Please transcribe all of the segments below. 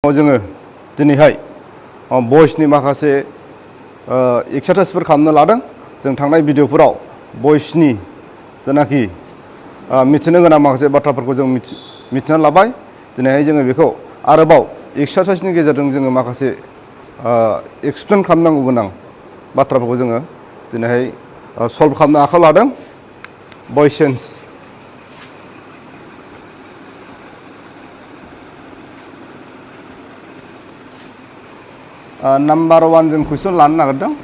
जोङो दिनैहाय भइसनि माखासे एक्सारसाइजफोर खालामनो लादों। जों थांनाय भिडिअफोराव भइसनि जेनाखि मिथिनो गोनां माखासे बाथ्राफोरखौ जों मिथिना लाबाय। दिनैहाय जोङो बेखौ आरोबाव एक्सारसाइजनि गेजेरजों जोङो माखासे एक्सप्लेन खालामनांगौ गोनां बाथ्राफोरखौ जोङो दिनैहाय सल्भ खालामनो आखायाव लादों। भइस चेन्ज नाम्बार 1 जों कुइसन लानो नागिरदों।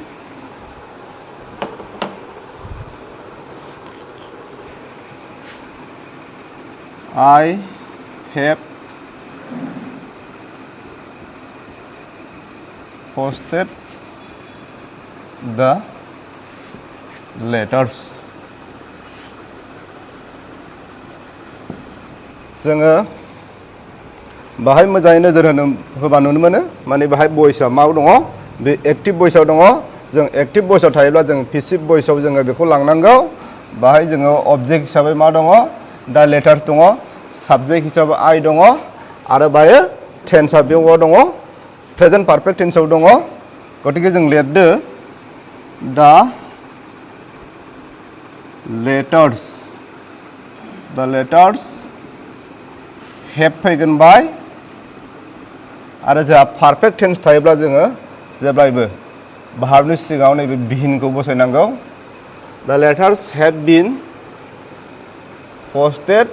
I have posted the letters. जोङो बाहाय मोजाङै नोजोर होबा नुनो मोनो माने बाहाय भइसआ मा दङ, बे एक्टिभ भइसआव दङ। जों एक्टिभ भइसआव थायोब्ला जों पेसिभ भइसआव जोङो बेखौ लांनांगौ। बाहाय जोङो अबजेक्ट हिसाबै मा दङ, दा लेटार्स दङ। साबजेक्ट हिसाबै आइ दङ आरो बाहाय टेन्सआ बेयाव दङ, प्रेजेन्ट पारफेक्ट टेन्सआव दङ। गतिके जों लिरदो दा लेटार्स हेभ फैगोन बाय आरो जोंहा पारफेक्ट टेन्स थायोब्ला जोङो जेब्लायबो भार्बनि सिगाङाव नैबे बिहिनखौ बसायनांगौ। The letters have been posted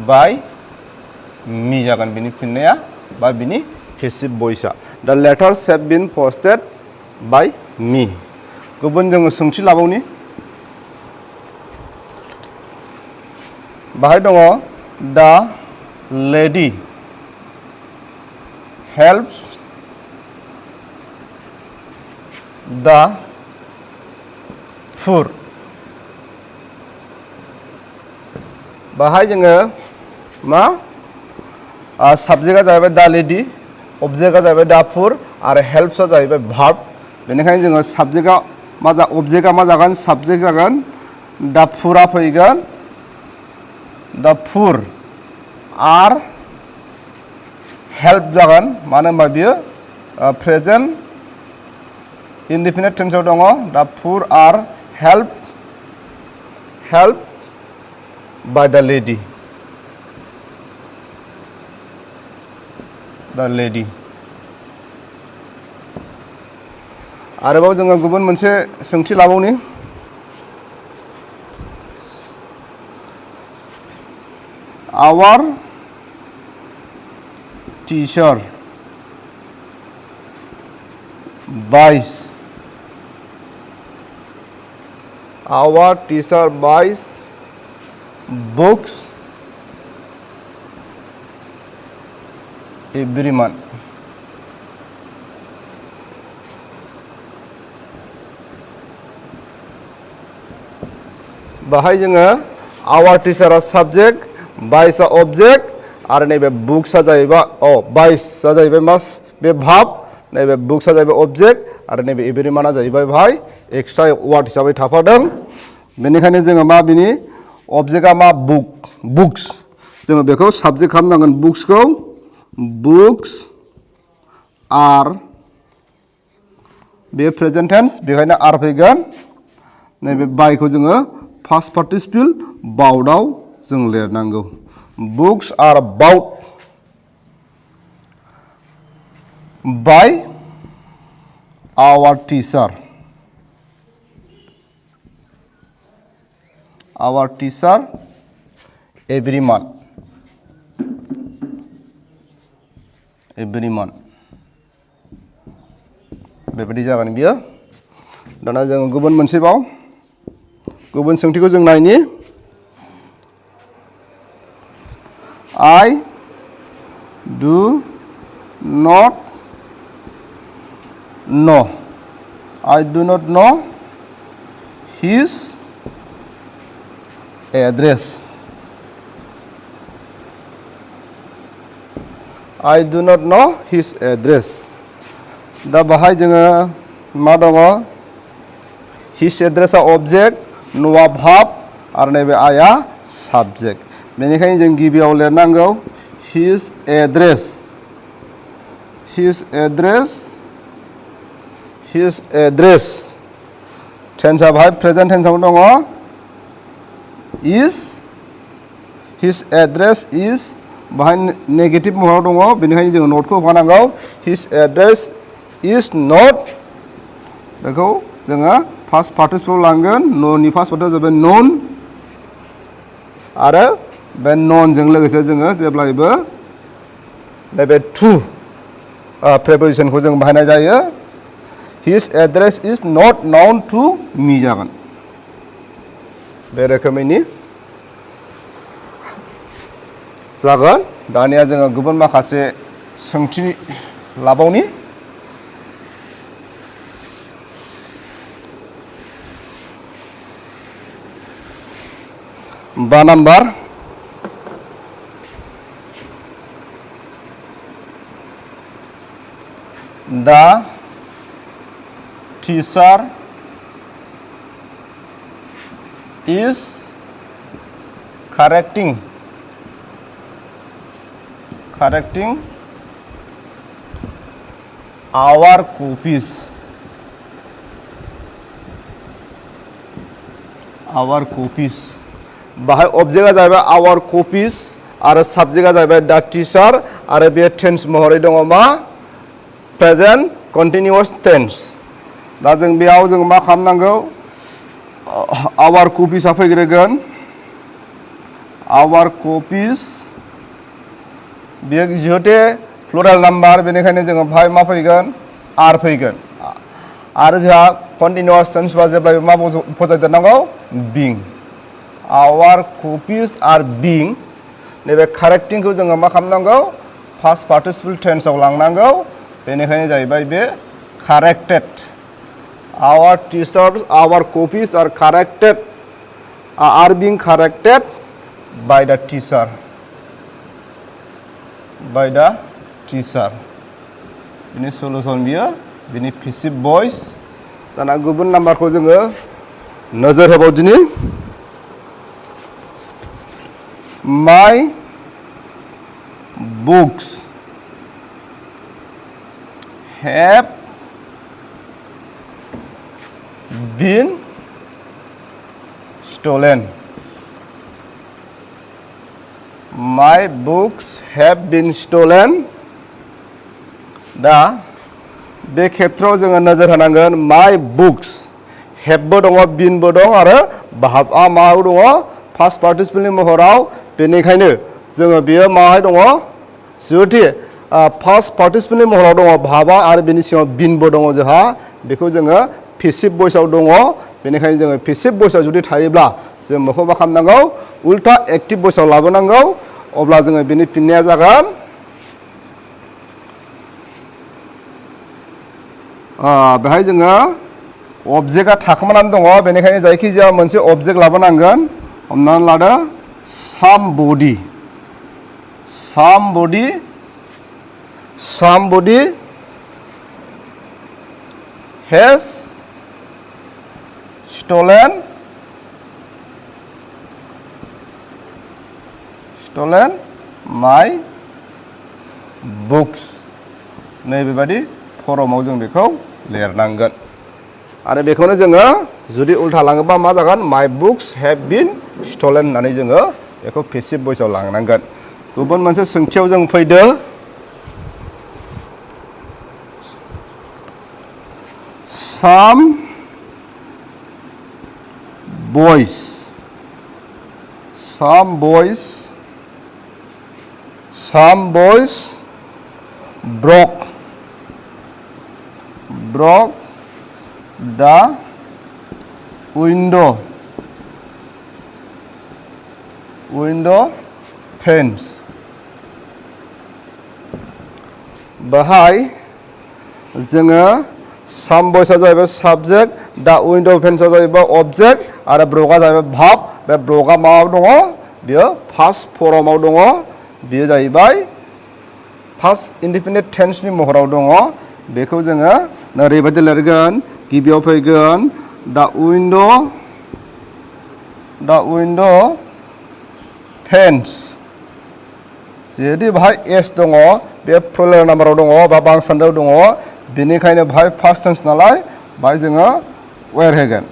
by me जागोन बिनि फिननाया बा बिनि पेसिभ भइसआ। The letters have been posted by me। गुबुन जोङो सोंथि लाबावनि। बाहाय दङ दा lady helps the poor। बाहाय जोङो मा साबजेक्टआ जाहैबाय दा लेडि, अबजेक्टआ जाहैबाय दा पुर आरो हेल्प्सआ जाहैबाय भार्ब। बेनिखायनो जोङो साबजेक्टआ अबजेक्टआ मा जागोन, साबजेक्ट जागोन। दा पुरआ फैगोन, दा पुर आर हेल्प जागोन। मानो होनबा बियो प्रेजेन्ट इनडिफिनिट टेन्सआव दङ। दा पुर आर हेल्प बाय दा लेडि। आरोबाव जोङो गुबुन मोनसे सोंथि लाबावनि। Our teacher buys books every month। बाहाय जोङो आवार टिचारआ साबजेक्ट, बाइसआ अबजेक्ट आरो नैबे बुक्सआ जाहैबाय बाइसआ जाहैबाय मा, बे भार्ब। नैबे बुक्सआ जाहैबाय अबजेक्ट आरो नैबे एभ्रि मान्थआ जाहैबाय भाई एक्सट्रा वार्ड हिसाबै थाफादों। बेनिखायनो जोङो मा बिनि अबजेक्टआ मा, बुक्स। जोङो बेखौ साबजेक्ट खालामनांगोन बुक्सखौ। बुक्स आर बे प्रेजेन्ट टेन्स, बेखायनो आर फैगोन। नैबे बायखौ जोङो फार्स्ट पार्टिसिपल बाउटआव जों लिरनांगौ। Books are bought by our teacher every month. बेबायदि जागोन बियो। दाना जों गुबुन मोनसेबाव गुबुन सोंथिखौ जों नायनि। I do not know his address। दा बाहाय जोङो मा दङ, हिज एड्रेसआ अबजेक्ट, न'आ भार्ब आरो नैबे आइआ साबजेक्ट। बेनिखायनो जों गिबियाव लिरनांगौ his address टेन्सआ बाहाय प्रेजेन्ट टेन्सआव दङ is his address is बाहाय नेगेटिभ महराव दङ बेनिखायनो जोङो नटखौ होफानांगौ his address is not बेखौ जोङो फार्स्ट पार्टिसिपल लांगोन न'नि फार्स्ट पार्टिसिपल जाबाय known आरो बे ननजों लोगोसे जोङो जेब्लायबो नैबे टु प्रेपोजिशनखौ जों बाहायनाय जायो his address is not known to me जागोन बे रोखोमैनि जागोन दानिया जोङो गुबुन माखासे सोंथि लाबावनि बा number The teacher is correcting our copies बाहाय ऑब्जेक्टआ जाहैबाय our copies आरो साबजेक्टआ जाहैबाय the teacher आरो बे टेन्स महरै दङ मा प्रेजेन्ट कन्टिनिउअस टेन्स दा जों बेयाव जों मा खालामनांगौ आवर कपिसआ फैग्रोगोन आवर कपिस बेयो जिहेतु प्लुरेल नाम्बार बेनिखायनो जोङो बाहाय मा फैगोन आर फैगोन आरो जोंहा कन्टिनिउअस टेन्स बा जेब्लाबो मा फजायदेरनांगौ बिं आवर कपिस आर बिं नैबे कारेक्टिंखौ जोङो मा खालामनांगौ फार्स्ट पार्टिसिपल टेन्सआव लांनांगौ बेनिखायनो जाहैबाय be corrected our teachers our copies are corrected are being corrected by the teacher बिनि सलुसन बियो बिनि पेसिभ भइस दाना गुबुन नाम्बारखौ जोङो नोजोर होबावदिनि my books have been stolen. My books have been stolen. दा बे खेत्रआव जोङो नोजोर होनांगोन my books have-बो दङ been-बो दं आरो भाबआ मायाव दङ फार्स्ट पार्टिसिपलनि महराव बेनिखायनो जोङो बेयो माहाय दङ जुदि फार्स्ट पार्टिसिपलनि महराव दङ भाबा आरो बेनि सिङाव बिनबो दङ जोंहा बेखौ जोङो पेसिभ भइसआव दङ बेनिखायनो जोङो पेसिभ भइसआव जुदि थायोब्ला जों बेखौ मा खालामनांगौ उल्टा एक्टिभ भइसआव लाबोनांगौ अब्ला जोङो बेनि फिननाया जागोन बेहाय जोङो अबजेक्टआ थाखोमानानै दङ बेनिखायनो जायखिजाया मोनसे अबजेक्ट लाबोनांगोन हमनानै लादो somebody has stolen my books नैबेबादि फर्माव जों बेखौ लिरनांगोन आरो बेखौनो जोङो जुदि उल्था लाङोबा मा जागोन my books have been stolen होननानै जोङो बेखौ पेसिभ भइसआव लांनांगोन गुबुन मोनसे सोंथियाव जों फैदो some boys broke the window panes बाहाय जोङो some boys जाहैबाय साबजेक्ट दा विंडो पेन्सआ जाहैबाय अबजेक्ट आरो ब्रकआ जाहैबाय भाब बे ब्रकआ मायाव दङ बियो फार्स्ट फर्माव दङ बियो जाहैबाय फार्स्ट इन्डिपेन्डेन्ट टेन्सनि महराव दङ बेखौ जोङो ओरैबायदि लिरगोन गिबियाव फैगोन दा विंडो फेन्स जुदि बाहाय एस दङ बे प्लुरेल नाम्बाराव दङ बा बांसान्दायाव दङ बेनिखायनो बाहाय फार्स्ट टेन्स नालाय बाहाय जोङो वेर होगोन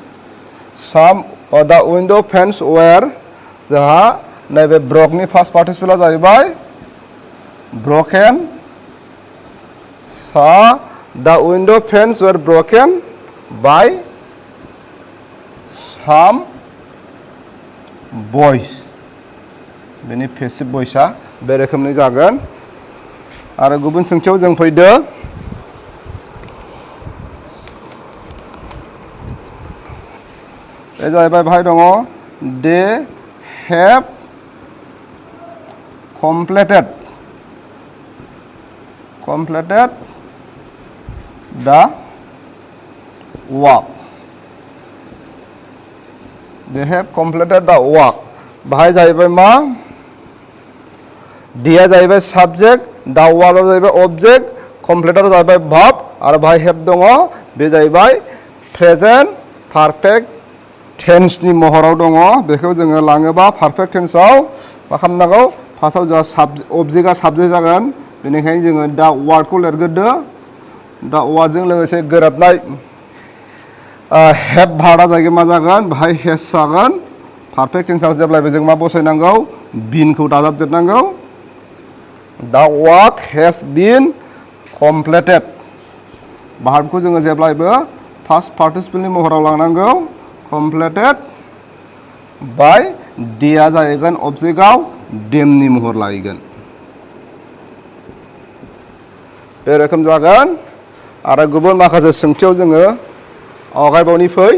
साम दा विन्डो फेन्स वेर जोंहा नैबे ब्रकनि फार्स्ट पार्टिसिपला जाहैबाय ब्रकेन सा the window panes were broken by some boys बेनि पेसिभ भइसआ बे रोखोमनि जागोन आरो गुबुन सोंथियाव जों फैदो बे जाहैबाय बाहाय दङ they have completed the work they have completed the work बाहाय जाहैबाय मा दिया जाहैबाय साबजेक्ट दा वर्कआ जाहैबाय अबजेक्ट कमप्लिटेड जाहैबाय भार्ब आरो बाहाय हेभ दङ बे जाहैबाय प्रेजेन्ट पारफेक्ट टेन्सनि महराव दङ बेखौ जोङो लाङोबा पारफेक्ट टेन्सआव मा खालामनांगौ फार्स्टआव जोंहा अबजेक्टआ साबजेक्ट जागोन बेनिखायनो जोङो दा वार्डखौ लिरग्रोदो दा वार्डजों लोगोसे गोरोबनाय हेभ भार्बआ जाहैबाय मा जागोन बाहाय हेज जागोन पारफेक्ट टेन्सआव जेब्लायबो जों मा बसायनांगौ बिनखौ दाजाबदेरनांगौ दा वार्क हेज बिन कमप्लिटेड भार्बखौ जोङो जेब्लायबो फार्स्ट पार्टिसिपलनि महराव लांनांगौ कमप्लिटेड बाय डेआ जाहैगोन अबजेक्टआव डेमनि महर लाहैगोन बे रोखोम जागोन आरो गुबुन माखासे सोंथियाव जोङो आवगायबावनि फै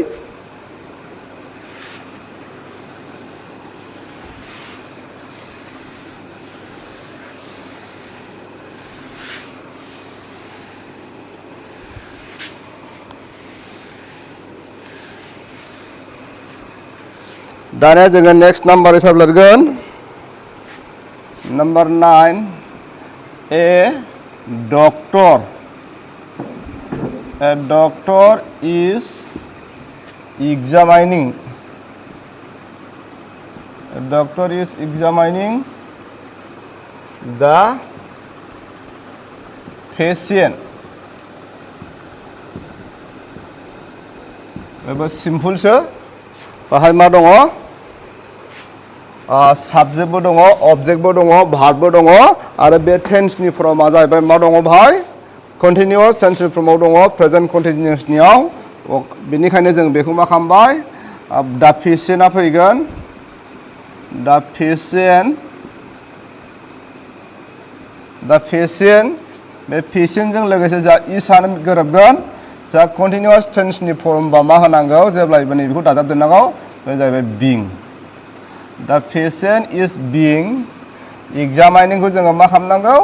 दानिया जोङो नेक्स्ट नाम्बार हिसाब लिरगोन number 9 a doctor is examining the patient बेबो सिम्पलसो बाहाय मा दङ साबजेक्टबो दङ अबजेक्टबो दङ भार्बबो दङ आरो बे टेन्सनि फर्मआ जाहैबाय मा दङ भाई कन्टिनिउअस टेन्सनि फर्मआव दङ प्रेजेन्ट कन्टिनिउअसनियाव बेनिखायनो जों बेखौ मा खालामबाय दा पेशेन्टआ फैगोन दा पेशेन्ट बे पेशेन्टजों लोगोसे जा इसानो गोरोबगोन जा कन्टिनिउअस टेन्सनि फर्मबा मा होनांगौ जेब्लायबो नैबेखौ दाजाबदेरनांगौ बे जाहैबाय बिं दा पेशेन्ट इज बिं एग्जामाइनिंखौ जोङो मा खालामनांगौ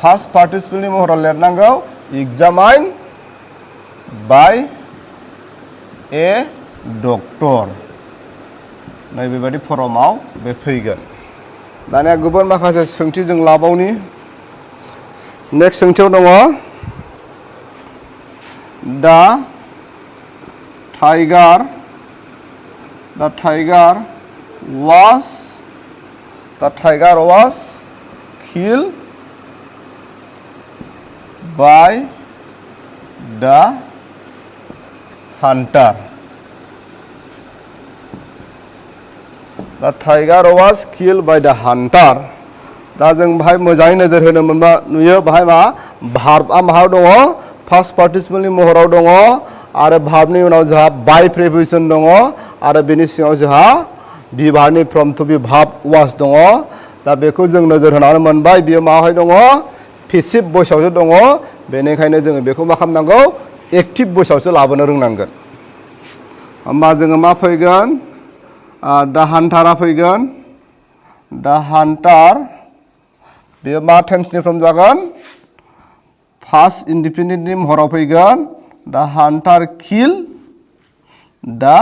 फार्स्ट पार्टिसिपलनि महराव लिरनांगौ एग्जामाइन बाय ए डक्टर नैबेबायदि फर्मआव बे फैगोन दानिया गुबुन माखासे सोंथि जों लाबावनि नेक्स्ट सोंथियाव दङ दा tiger was killed by the hunter. The tiger was killed by the hunter. दा जों बाहाय मोजाङै नोजोर होनो मोनबा नुयो बाहाय मा भार्बआ माहाय दङ फार्स्ट पार्टिसिपलनि महराव दङ आरो भार्बनि उनाव जोंहा बाय प्रिपोजिशन दङ आरो बेनि सिङाव जोंहा बिभार्बनि from to be verb was दङ दा बेखौ जों नोजोर होनानै मोनबाय बियो माहाय दङ पेसिभ भइसआवसो दङ बेनिखायनो जोङो बेखौ मा खालामनांगौ एक्टिभ भइसआवसो लाबोनो रोंनांगोन होमबा जोङो मा फैगोन दा हान्टारा फैगोन दा हान्टार बेयो मा टेन्सनि फर्म जागोन फार्स्ट इन्डिपेन्डेन्टनि महराव फैगोन दा हान्टार किल दा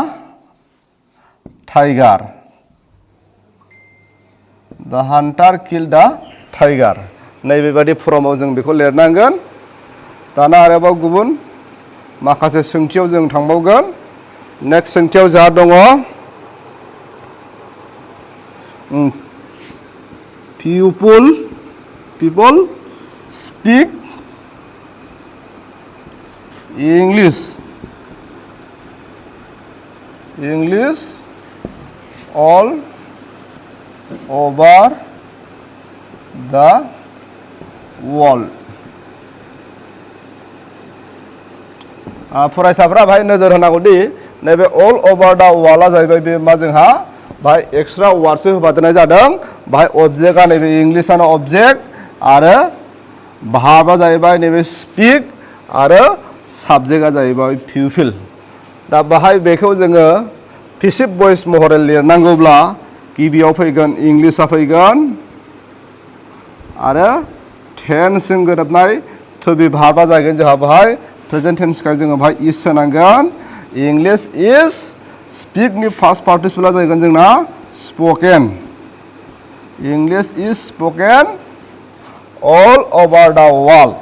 टाइगार दा हान्टार किल दा टाइगार नैबेबादि फर्मआव जों बेखौ लिरनांगोन दाना आरोबाव गुबुन माखासे सोंथियाव जों थांबावगोन नेक्स्ट सोंथियाव जोंहा दङ people speak English all over the world. फरायसाफ्रा भाई नोजोर होनांगौ दि नैबे अल ओभार दा वर्ल्डआ जाहैबाय बे मा जोंहा भाई एक्सट्रा वार्डसो होफादेरनाय जादों भाई अबजेक्टआ नैबे इंलिशआनो अबजेक्ट आरो भार्बआ जाहैबाय नैबे स्पीक आरो साबजेक्टआ जाहैबाय पिउपिल दा बाहाय बेखौ जोङो पेसिभ भइस महरै लिरनांगौब्ला गिबियाव फैगोन इंलिशआ फैगोन आरो टेन्सजों गोरोबनाय टु बी भार्बआ जागोन जोंहा बाहाय प्रेजेन्ट टेन्सखाय जोङो बाहाय इज होनांगोन इंलिश इज स्पीकनि फार्स्ट पार्टिसिपला जागोन जोंना spoken English is spoken all over the world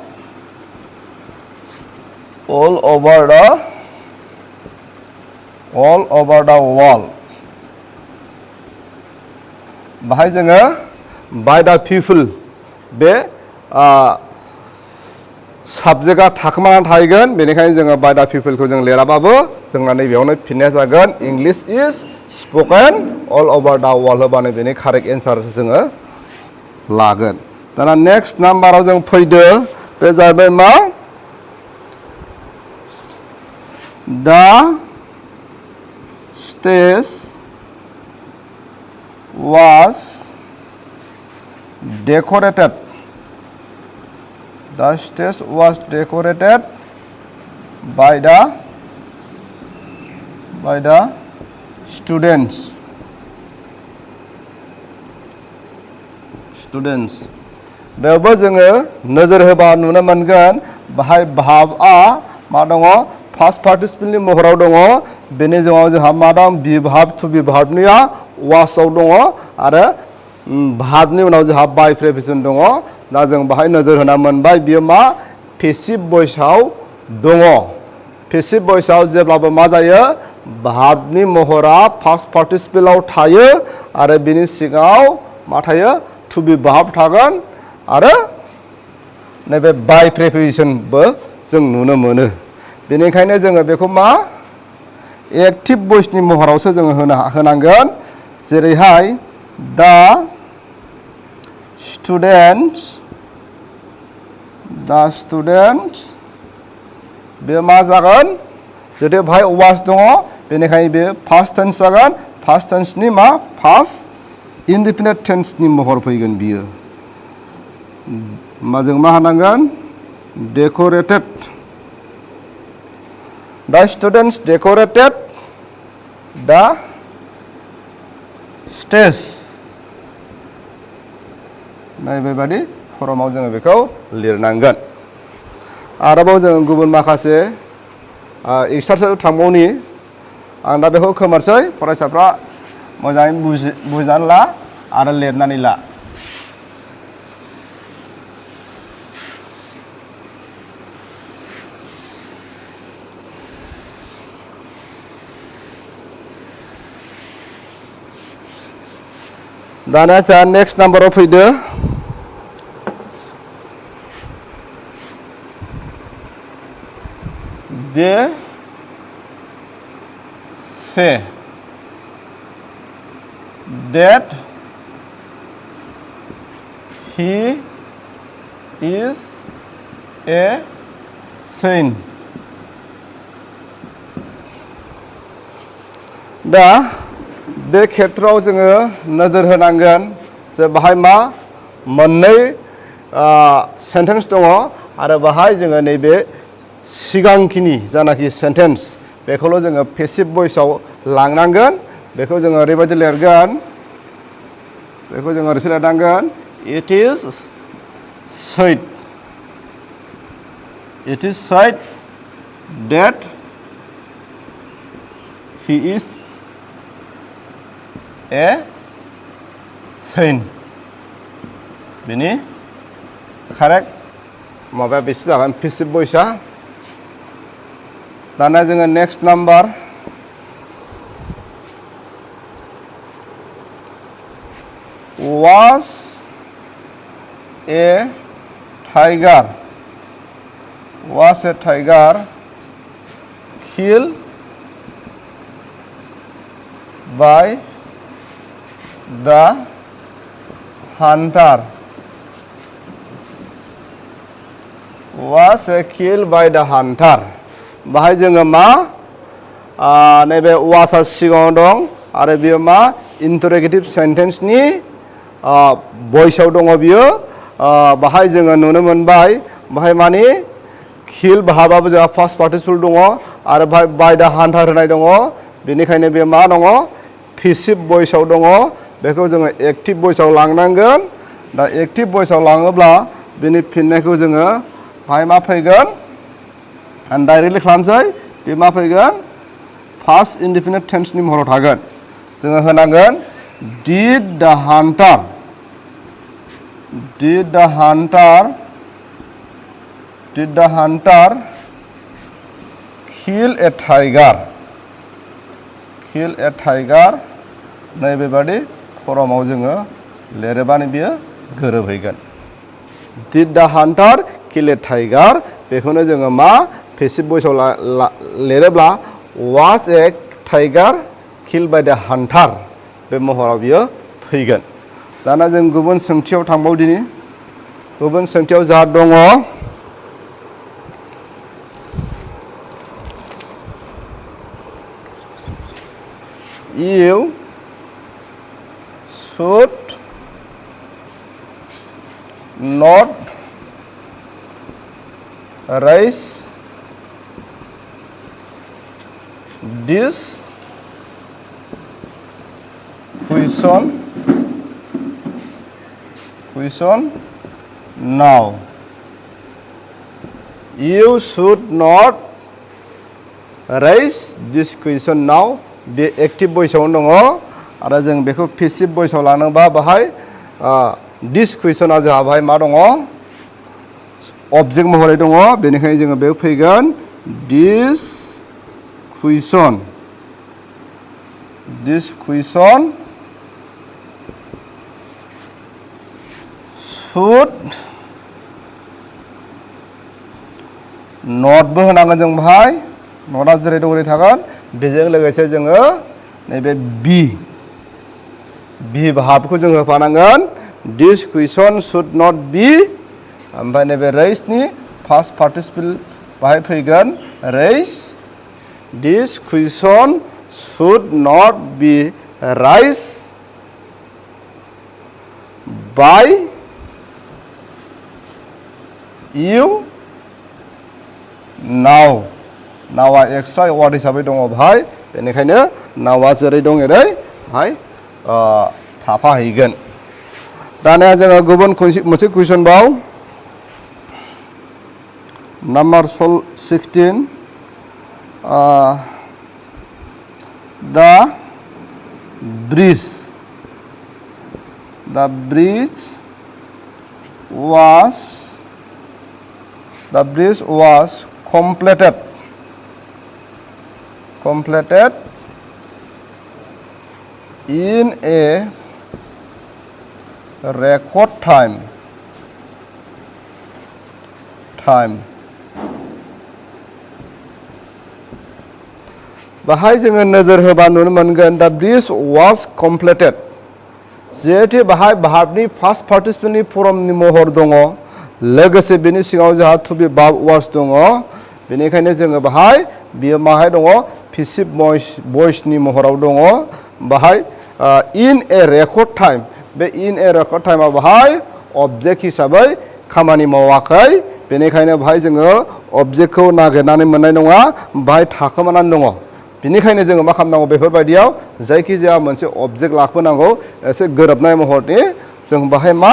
बाहाय जोङो by the people बे साबजेक्टआ थाखोमानानै थाहैगोन बेनिखायनो जोङो by the people-खौ जों लिराबाबो जोंना नैबेयावनो फिननाया जागोन English is spoken all over the world होबानो बेनि कारेक्ट एन्सार जोङो लागोन दाना नेक्स्ट नाम्बाराव जों फैदो बे जाहैबाय मा दा stage was decorated the stage was decorated by the students बेयावबो जोङो नोजोर होबा नुनो मोनगोन बाहाय भार्बआ मा दङ फार्स्ट पार्टिसिपलनि महराव दङ बेनि उनाव जोंहा मा दं बी भार्ब टु बी भार्बनिया वासआव दङ आरो भार्बनि उनाव जोंहा बाय प्रिपोजिशन दङ दा जों बाहाय नोजोर होना मोनबाय बियो मा पेसिभ भइसआव दङ पेसिभ भइसआव जेब्लाबो मा जायो भार्बनि महरा फार्स्ट पार्टिसिपलाव थायो आरो बिनि सिगाङाव मा थायो टु बी भार्ब थागोन आरो नैबे बाय प्रिपोजिशनबो जों नुनो मोनो बेनिखायनो जोङो बेखौ मा एक्टिभ भइसनि महरावसो जोङो होनांगोन जेरैहाय दा स्टुडेन्ट्स बे मा जागोन जुदि बाहाय वास दङ बेनिखायनो बे फार्स्ट टेन्स जागोन फार्स्ट टेन्सनि मा फार्स्ट इनडिफिनिट टेन्सनि महर फैगोन बियो जों मा होनांगोन decorated the students decorated the stage बेबायदि फर्माव जोङो बेखौ लिरनांगोन आरोबाव जों गुबुन माखासे एक्सारसाइज थांबावनि आं दा बेखौ खोमोरसै फरायसाफ्रा मोजाङै बुजिनानै ला आरो लिरनानै ला दाना जोंहा नेक्स्ट नाम्बाराव फैदो दे से that he is a saint दा बे खेत्रआव जोङो नोजोर होनांगोन जे बाहाय मा मोननै सेन्टेन्स दङ आरो बाहाय जोङो नैबे सिगांखिनि जानाखि सेन्टेन्स बेखौल' जोङो पेसिभ भइसआव लांनांगोन बेखौ जोङो ओरैबायदि लिरगोन बेखौ जोङो ओरैसो लिरनांगोन it is said that he is a saint बेनि कारेक्ट माबाया बेसे जागोन पेसिभ भइसआ दाना जोङो next number was a tiger killed by the hunter बाहाय जोङो मा नैबे वासआ सिगाङाव दं आरो बियो मा इन्टारोगेटिभ सेन्टेन्सनि भइसआव दङ बियो बाहाय जोङो नुनो मोनबाय बाहाय माने किल भार्बआबो जोंहा पास्ट पार्टिसिपल दङ आरो बाय द हान्टार होनाय दङ बेनिखायनो बे मा दङ पेसिभ भइसआव दङ बेखौ जोङो एक्टिभ भइसआव लांनांगोन दा एक्टिभ भइसआव लाङोब्ला बेनि फिननायखौ जोङो बाहाय मा फैगोन आं डाइरेक्टलि खालामसै बे मा फैगोन पास्ट इनडेफिनिट टेन्सनि महराव थागोन जोङो होनांगोन did the hunter kill a tiger नैबेबादि फर्माव जोङो लिरोबानो बियो गोरोबहैगोन did the hunter kill a tiger बेखौनो जोङो मा पेसिभ भइसआव लिरोब्ला was a tiger kill by the hunter बे महराव बियो फैगोन दाना जों गुबुन सोंथियाव थांबावदिनि गुबुन सोंथियाव जा दङ You should not raise this question now. You should not raise this question now. बे एक्टिभ भइसआवनो दङ आरो जों बेखौ पेसिभ भइसआव लानोबा बाहाय दिस कुइसना जोंहा बाहाय मा दङ अबजेक्ट महरै दङ बेनिखायनो जोङो बेयाव फैगोन दिस कुइसन शुड नटबो होनांगोन जों बाहाय नटआ जेरै दं ओरै थागोन बेजों लोगोसे जोङो नैबे बि भार्बखौ जों होफानांगोन this question should not be ओमफ्राय नैबे रेइसनि पास्ट पार्टिसिपल बाहाय फैगोन raise this question should not be raise by you now नावा एक्सट्रा वार्ड हिसाबै दङ भाई बेनिखायनो नावा जेरै दं एरै भाई थाफाहैगोन दानिया जोङो गुबुन मोनसे कुइसन बाव number 16 the bridge was completed in a record time बाहाय जोङो नोजोर होबा नुनो मोनगोन दा ब्रिज वाज कमप्लिटेड जिहेतु बाहाय भार्बनि फार्स्ट पार्टिसिपलनि फर्मनि महर दङ लोगोसे बेनि सिगाङाव जोंहा टु बी भार्ब वाज दङ बेनिखायनो जोङो बाहाय बियो माहाय दङ पेसिभ भइसनि महराव दङ बाहाय इन ए रेकर्ड टाइम बे इन ए रेकर्ड टाइमाव बाहाय अबजेक्ट हिसाबै खामानि मावाखै बेनिखायनो बाहाय जोङो अबजेक्टखौ नागिरनानै मोननाय नङा बाहाय थाखोमानानै दङ बेनिखायनो जोङो मा खालामनांगौ बेफोरबायदियाव जायखिजाया मोनसे अबजेक्ट लाबोनांगौ एसे गोरोबनाय महरनि जों बाहाय मा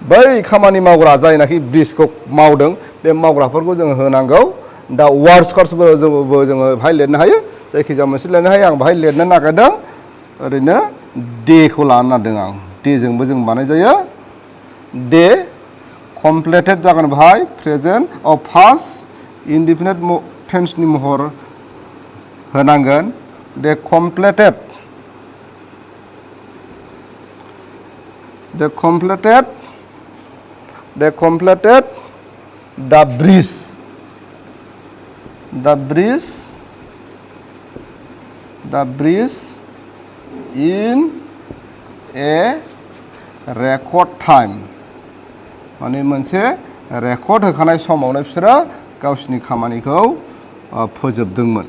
बै खामानि मावग्रा जायनाखि ब्रिजखौ मावदों बे मावग्राफोरखौ जोङो होनांगौ दा वार्कर्सबो जोङो बाहाय लिरनो हायो जायखिजाया मोनसे लिरनो हायो आं बाहाय लिरनो नागिरदों ओरैनो डेखौ लानो नागिरदों आं डेजोंबो जों बानाय जायो डे कमप्लिटेड जागोन बाहाय प्रेजेन्ट फार्स्ट इनडेफिनिट टेन्सनि महर होनांगोन दे completed they completed the bridge in a record time माने मोनसे रेकर्ड होखानाय समावनो बिसोरो गावसिनि खामानिखौ फोजोबदोंमोन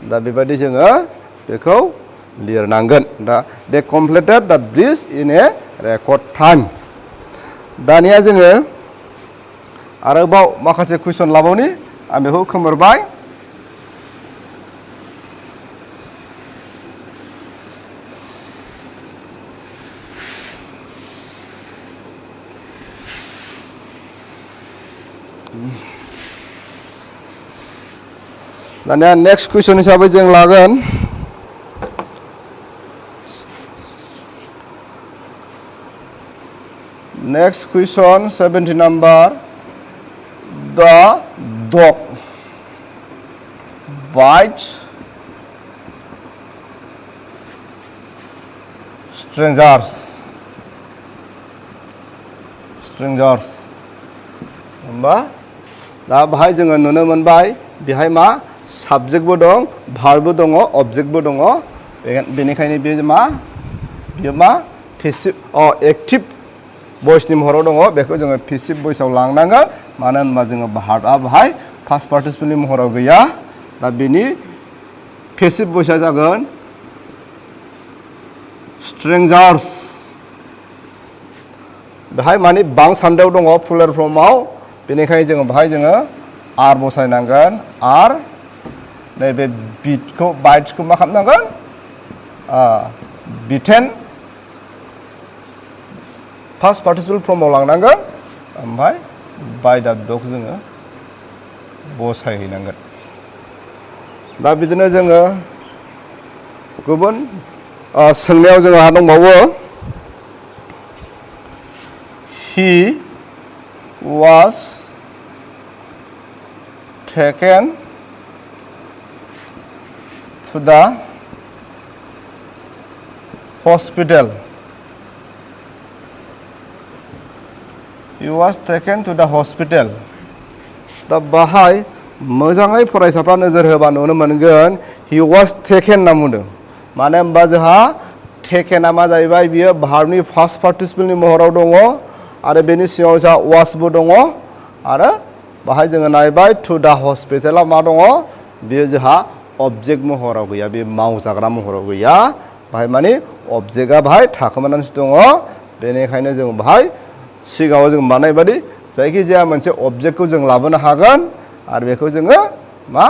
दा बेबायदि जोङो बेखौ लिरनांगोन दा they completed the bridge in a record time दानिया जोङो आरोबाव माखासे कुइसन लाबावनि आं बेखौ खोमोरबाय दानिया नेक्स्ट कुइसन हिसाबै जों लागोन next question 70 number the dog bites strangers होमबा दा बाहाय जोङो नुनो मोनबाय बेहाय मा साबजेक्टबो दं भार्बबो दङ अबजेक्टबो दङ बेनिखायनो बेयो मा पेसिभ एक्टिभ भइसनि महराव दङ बेखौ जोङो पेसिभ भइसआव लांनांगोन मानो होनबा जोङो भार्बआ बाहाय पास्ट पार्टिसिपलनि महराव गैया दा बेनि पेसिभ भइसआ जागोन स्ट्रेंजार्स बेहाय माने बांसान्दायाव दङ प्लुरेल फर्मआव बेनिखायनो जोङो बाहाय जोङो आर बसायनांगोन आर नैबे बाइट्सखौ मा खालामनांगोन बिटेन फार्स्ट पार्टिसिपल फर्मआव लांनांगोन ओमफ्राय बाय दा डग जोङो बसायहैनांगोन दा बिदिनो जोङो गुबुन सोंनायाव जोंहा दंबावो he was taken to the hospital. He was taken to the hospital. दा बाहाय मोजाङै फरायसाफ्रा नोजोर होबा नुनो मोनगोन he was taken होनना बुंदों मानो होनबा जोंहा taken आ मा जाहैबाय बियो भार्बनि फार्स्ट पार्टिसिपलनि महराव दङ आरो बेनि सिङाव जोंहा wasबो दङ आरो बाहाय जोङो नायबाय टु दा हस्पिटालाव मा दङ बेयो जोंहा अबजेक्ट महराव गैया बे मावजाग्रा महराव गैया बाहाय माने अबजेक्टआ बाहाय थाखोमानानैसो दङ बेनिखायनो जों बाहाय सिगाङाव जों मानाय बादि जायखिजाया मोनसे अबजेक्टखौ जों लाबोनो हागोन आरो बेखौ जोङो मा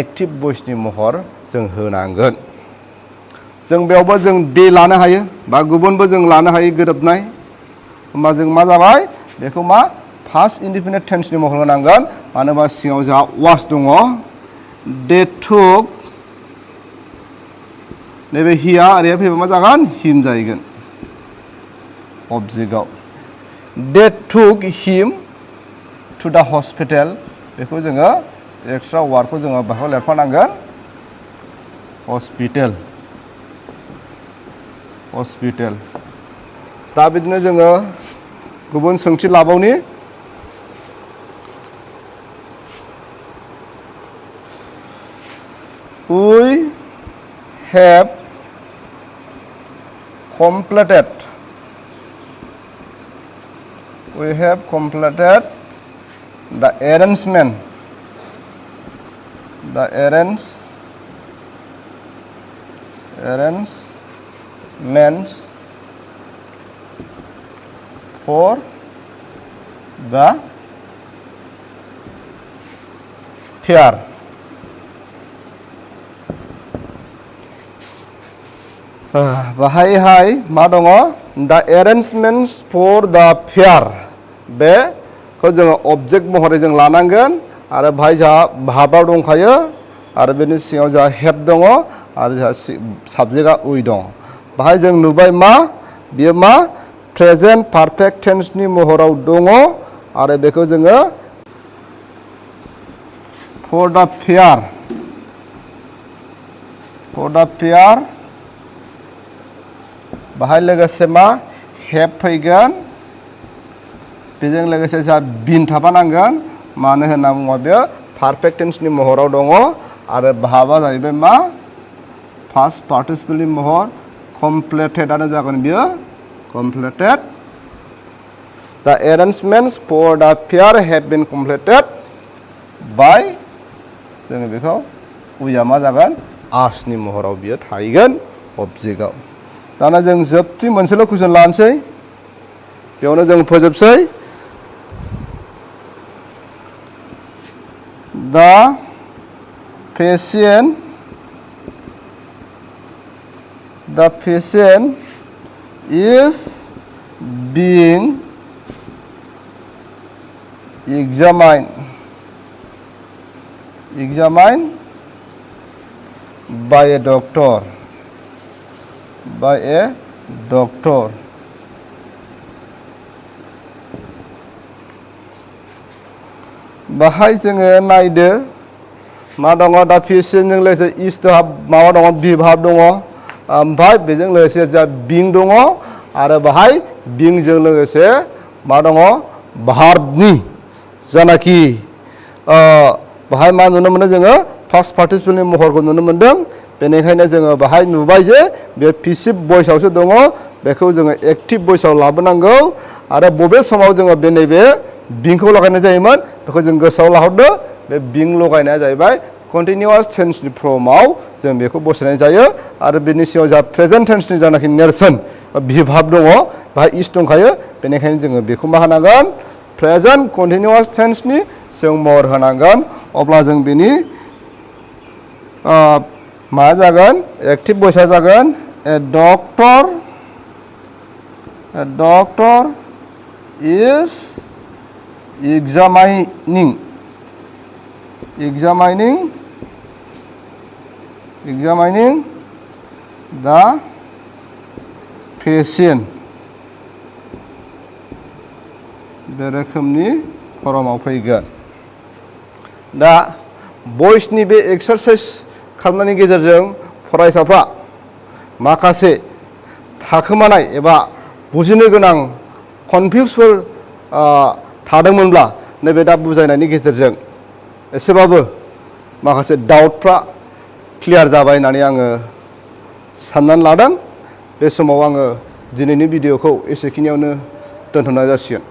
एक्टिभ भइसनि महर जों होनांगोन जों बेयावबो जों दे लानो हायो बा गुबुनबो जों लानो हायो गोरोबनाय होमबा जों मा जाबाय बेखौ मा फार्स्ट इन्डिपेन्डेन्ट टेन्सनि महर होनांगोन मानो होनबा सिङाव जोंहा वास दङ दे टुक नैबे हिया ओरैहाय फैबा मा जागोन हिम जाहैगोन अबजेक्टआव दे टुक हिम टु दा हस्पिटाल बेखौ जोङो एक्सट्रा वार्डखौ जोङो बाहाय लिरफानांगोन हस्पिटाल दा बिदिनो जोङो गुबुन सोंथि लाबावनि we have completed the arrangements for the fair बाहायहाय मा दङ दा एरेन्जमेन्ट्स फर दा फेयार बेखौ जोङो अबजेक्ट महरै जों लानांगोन आरो बाहाय जोंहा भार्बआव दंखायो आरो बेनि सिङाव जोंहा हेड दङ आरो जोंहा साबजेक्टआ उइ दङ बाहाय जों नुबाय मा बियो मा प्रेजेन्ट पारफेक्ट टेन्सनि महराव दङ आरो बेखौ जोङो फर दा फेयार बाहाय लोगोसे मा हेब फैगोन बेजों लोगोसे जा बिन थाफानांगोन मानो होनना बुङोबा बेयो पारफेक्ट टेन्सनि महराव दङ आरो भाबा जाहैबाय मा पास्ट पार्टिसिपलनि महर कमप्लिटेडआनो जागोन बियो completed the arrangements for the fair have been completed by जोङो बेखौ उया मा जागोन आसनि महराव बियो थाहैगोन अबजेक्टआव दाना जों जोबथि मोनसेल' कुइसन लानोसै बेयावनो जों फोजोबसै The patient is being examined by a doctor बाहाय जोङो नायदो मा दङ दा पेसियेन्टजों लोगोसे इस माबा दङ बिभाब दङ ओमफ्राय बेजों लोगोसे जा बिं दङ आरो बाहाय बिंजों लोगोसे मा दङ भार्बनि जानाखि बाहाय मा नुनो मोनो जोङो पास्ट पार्टिसिपलनि महरखौ नुनो मोनदों बेनिखायनो जोङो बाहाय नुबाय जे बे पेसिभ भइसआवसो दङ बेखौ जोङो एक्टिभ भइसआव लाबोनांगौ आरो बबे समाव जोङो बे नैबे बिंखौ लगायनाय जायोमोन बेखौ जों गोसोआव लाहरदो बे बिं लगायनाया जाहैबाय कन्टिनिउआस टेन्सनि फर्मआव जों बेखौ बसायनाय जायो आरो बेनि सिगाङाव जा प्रेजेन्ट टेन्सनि जानाखि नेरसोन बिभाब दङ बाहाय इस दंखायो बेनिखायनो जोङो बेखौ मा होनांगोन प्रेजेन्ट कन्टिनिउआस टेन्सनि जों महर होनांगोन अब्ला जों बेनि मा जागोन एक्टिभ भइसआ जागोन a doctor is examining the patient बे रोखोमनि फर्मआव फैगोन दा भइसनि बे एक्सारसाइज खालामनायनि गेजेरजों फरायसाफ्रा माखासे थाखोमानाय एबा बुजिनो गोनां कनफिउसफोर थादोंमोनब्ला नैबे दा बुजायनायनि गेजेरजों एसेबाबो माखासे डाउटफ्रा क्लियार जाबाय होननानै आङो साननानै लादों बे समाव आङो दिनैनि भिडिअखौ एसेखिनियावनो दोनथ'नाय जासिगोन।